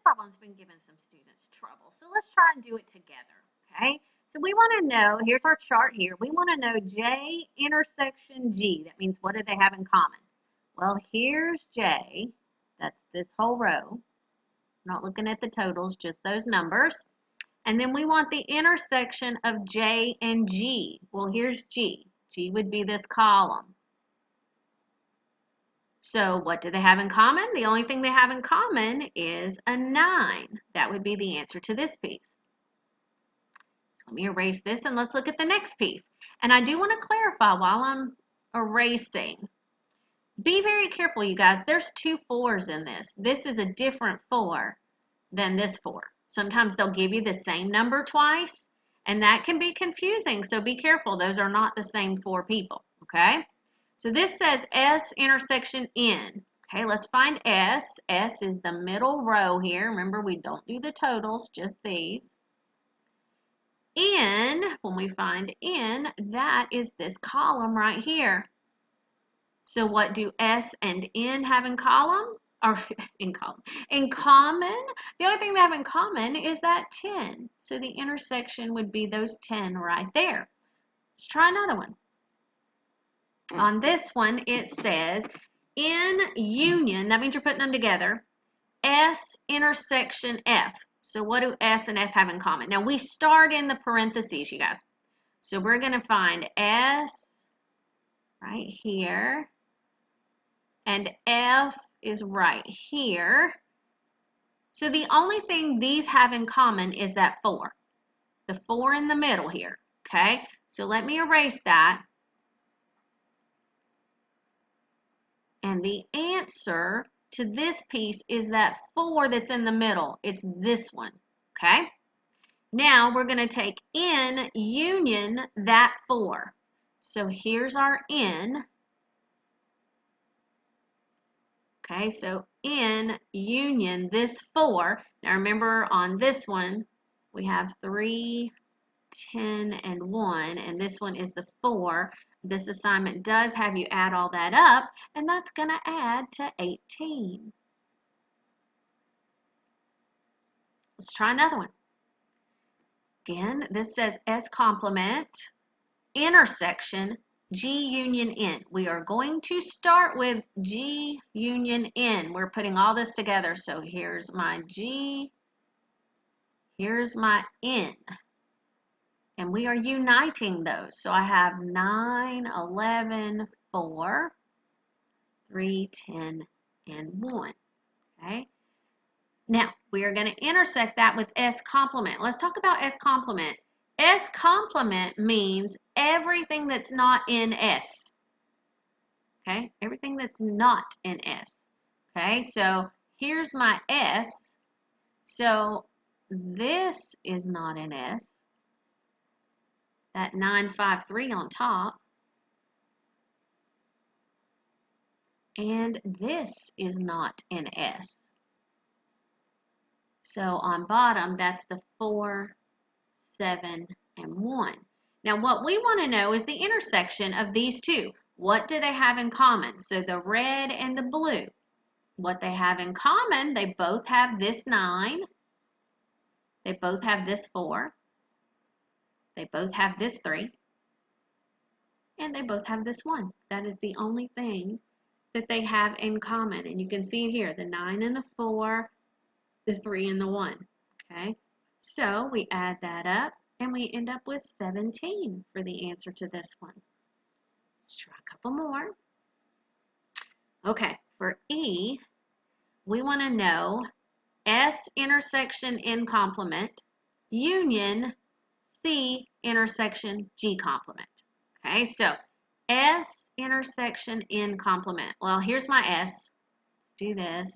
problem's been giving some students trouble. So let's try and do it together, okay? So we want to know, here's our chart here. We want to know J intersection G. That means what do they have in common? Well, here's J. That's this whole row. I'm not looking at the totals, just those numbers. And then we want the intersection of J and G. Well, here's G. G would be this column. So what do they have in common? The only thing they have in common is a 9. That would be the answer to this piece. So let me erase this and let's look at the next piece. And I do want to clarify while I'm erasing. Be very careful, you guys. There's 2 4s in this. This is a different 4 than this 4. Sometimes they'll give you the same number twice, and that can be confusing. So be careful. Those are not the same 4 people, okay? So this says S intersection N. Okay, let's find S. S is the middle row here. Remember, we don't do the totals, just these. N, when we find N, that is this column right here. So what do S and N have in column? Or in common? The only thing they have in common is that 10. So the intersection would be those 10 right there. Let's try another one. On this one, it says in union, that means you're putting them together, S intersection F. So what do S and F have in common? Now we start in the parentheses, you guys. So we're going to find S right here, and F is right here. So the only thing these have in common is that 4. The 4 in the middle here, okay? So let me erase that. And the answer to this piece is that 4 that's in the middle. It's this one, okay? Now we're going to take N union that 4. So here's our N. Okay, so N union this 4. Now remember on this one, we have 3, 10, and 1, and this one is the 4. This assignment does have you add all that up, and that's going to add to 18. Let's try another one. Again, this says S complement, intersection, G union N. We are going to start with G union N. We're putting all this together. So here's my G, here's my N. And we are uniting those. So I have 9, 11, 4, 3, 10, and 1. Okay. Now, we are going to intersect that with S complement. Let's talk about S complement. S complement means everything that's not in S. Okay, everything that's not in S. Okay, so here's my S. So this is not in S. That 953 on top. And this is not in S. So on bottom, that's the 4, 7, and 1. Now what we want to know is the intersection of these two. What do they have in common? So the red and the blue. What they have in common, they both have this 9. They both have this 4. They both have this 3. And they both have this 1. That is the only thing that they have in common. And you can see here, the 9 and the 4, the 3 and the 1. Okay, so we add that up and we end up with 17 for the answer to this one. Let's try a couple more. Okay, for E, we want to know S intersection N complement, union C intersection G complement. Okay, so S intersection N complement. Well, here's my S. Let's do this.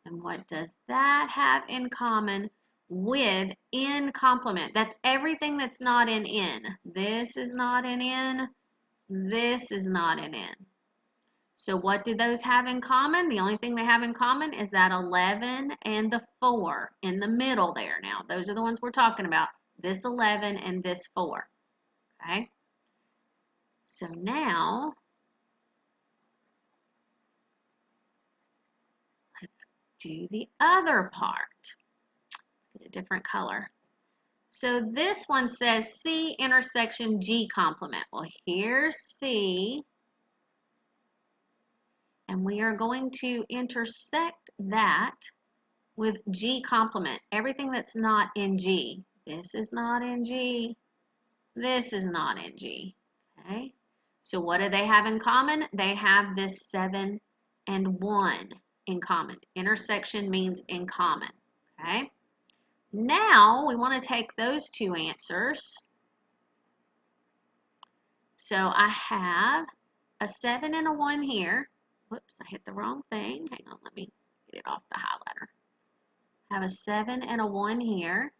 And what does that have in common with N complement? That's everything that's not in N. This is not in N. This is not in N. So what do those have in common? The only thing they have in common is that 11 and the 4 in the middle there. Now, those are the ones we're talking about. This 11 and this 4. Okay? So now, let's do the other part. Let's get a different color. So this one says C intersection G complement. Well, here's C, and we are going to intersect that with G complement. Everything that's not in G. This is not in G. This is not in G. Okay? So what do they have in common? They have this 7 and 1 in common. Intersection means in common. Okay? Now we want to take those two answers. So I have a 7 and a 1 here. Whoops, I hit the wrong thing. Hang on, let me get it off the highlighter. I have a 7 and a 1 here.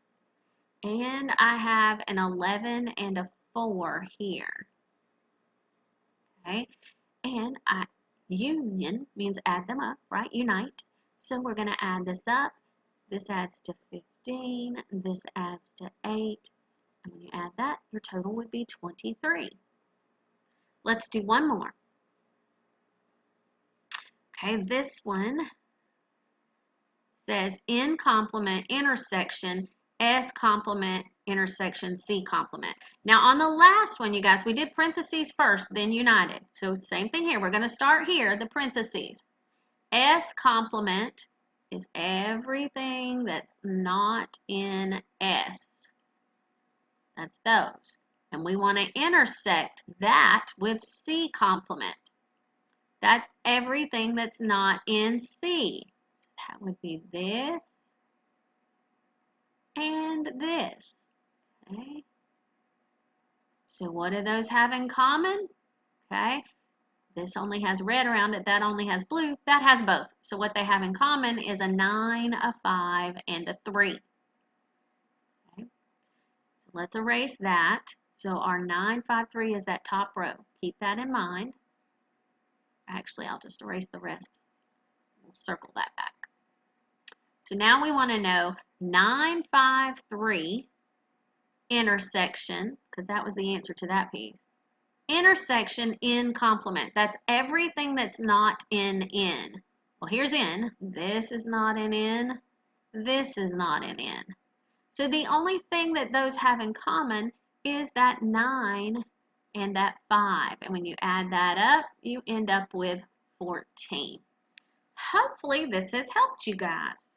And I have an 11 and a 4 here. Okay, and union means add them up, right? Unite. So we're going to add this up. This adds to 15. This adds to 8. And when you add that, your total would be 23. Let's do one more. Okay, this one says N complement intersection S complement intersection C complement. Now on the last one, you guys, we did parentheses first, then united. So same thing here. We're going to start here, the parentheses. S complement is everything that's not in S. That's those. And we want to intersect that with C complement. That's everything that's not in C. So that would be this and this. Okay. So what do those have in common? Okay. This only has red around it. That only has blue. That has both. So what they have in common is a 9, a 5, and a 3. Okay. So let's erase that. So our 9, 5, 3 is that top row. Keep that in mind. Actually, I'll just erase the rest. We'll circle that back. So now we want to know 9, 5, 3 intersection, because that was the answer to that piece. Intersection in complement. That's everything that's not in N. Well, here's N. This is not in N. This is not in N. So the only thing that those have in common is that 9 and that 5. And when you add that up, you end up with 14. Hopefully this has helped you guys.